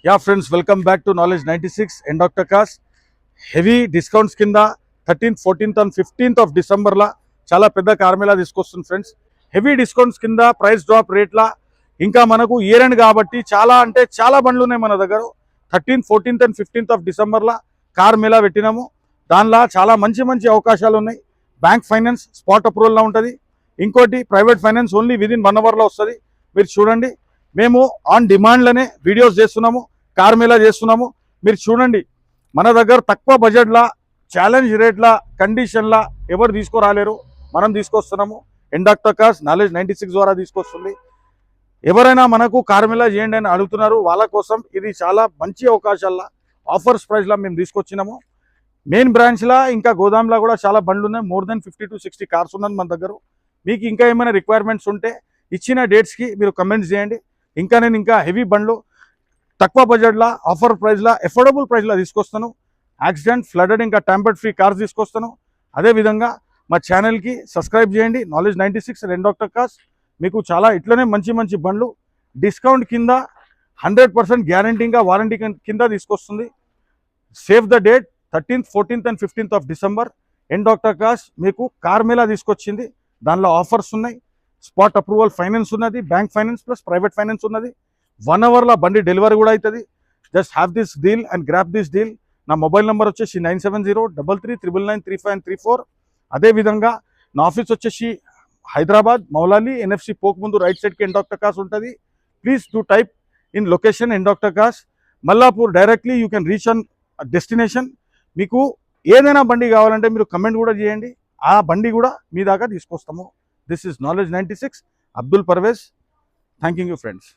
Yeah friends, welcome back to knowledge 96 and doctor cos. Heavy discounts కింద 13th, 14th and 15th of డిసెంబర్లో చాలా పెద్ద కార్మేళా తీసుకొస్తుంది friends. Heavy discounts కింద price drop రేట్లా ఇంకా మనకు ఇయర్ ఎండ్ కాబట్టి చాలా అంటే చాలా బండ్లు ఉన్నాయి మన దగ్గర. 13th, 14th and 15th of డిసెంబర్లో కార్ మేళా పెట్టినాము. దానిలో చాలా మంచి మంచి అవకాశాలు ఉన్నాయి. బ్యాంక్ ఫైనాన్స్ స్పాట్ అప్రూవల్లో ఉంటుంది. ఇంకోటి ప్రైవేట్ ఫైనాన్స్ ఓన్లీ విదిన్ 1 అవర్లో వస్తుంది. మీరు చూడండి, మేము ఆన్ డిమాండ్లోనే వీడియోస్ చేస్తున్నాము, కార్ మేళా చేస్తున్నాము. మీరు చూడండి, మన దగ్గర తక్కువ బడ్జెట్లా ఛాలెంజ్ రేట్ల కండిషన్లా ఎవరు తీసుకురాలేరు, మనం తీసుకొస్తున్నాము. అండ్ డాక్టర్ కాస్ నాలెడ్జ్ 96 ద్వారా తీసుకొస్తుంది. ఎవరైనా మనకు కార్ మేళా చేయండి అని అడుగుతున్నారు, వాళ్ళ కోసం ఇది చాలా మంచి అవకాశాల్లో ఆఫర్స్ ప్రైస్లో మేము తీసుకొచ్చినాము. మెయిన్ బ్రాంచ్లో ఇంకా గోదాంలో కూడా చాలా బండ్లు ఉన్నాయి. మోర్ దెన్ 50 to 60 కార్స్ ఉన్నది మన దగ్గర. మీకు ఇంకా ఏమైనా రిక్వైర్మెంట్స్ ఉంటే ఇచ్చిన డేట్స్కి మీరు కమెంట్స్ చేయండి. నేను ఇంకా హెవీ బండ్లు తక్కువ బడ్జెట్లో ఆఫర్ ప్రైస్లో ఎఫోర్డబుల్ ప్రైస్లో తీసుకొస్తాను. యాక్సిడెంట్, ఫ్లడెడ్ ఇంకా ట్యాంపర్డ్ ఫ్రీ కార్స్ తీసుకొస్తాను. అదేవిధంగా మా ఛానల్కి సబ్స్క్రైబ్ చేయండి, నాలెడ్జ్ 96 అండ్ డాక్టర్ కాస్. మీకు చాలా ఇట్లనే మంచి మంచి బండ్లు డిస్కౌంట్ కింద 100% గ్యారంటీగా వారంటీ కింద తీసుకొస్తుంది. Save the date 13th, 14th and 15th of December. And doctor cos మీకు కార్ మేళా తీసుకొచ్చింది. దానిలో ఆఫర్స్ ఉన్నాయి. స్పాట్ అప్రూవల్ ఫైనాన్స్ ఉన్నది, bank finance plus private finance ఉన్నది. 1 అవర్లో బండి డెలివరీ కూడా అవుతుంది. Just have this deal and grab this deal. నా మొబైల్ నెంబర్ వచ్చేసి 9703393934. అదేవిధంగా నా ఆఫీస్ వచ్చేసి హైదరాబాద్ మౌలాలి NFC పోక్ ముందు రైట్ సైడ్కి అండ్ డాక్టర్ కాస్ ఉంటుంది. Please do type in location and doctor cos Mallapur. Directly you can reach on destination. మీకు ఏదైనా బండి కావాలంటే మీరు కమెంట్ కూడా చేయండి, ఆ బండి కూడా మీ దాకా తీసుకొస్తాము. This is knowledge 96, Abdul Parvez. Thank you friends.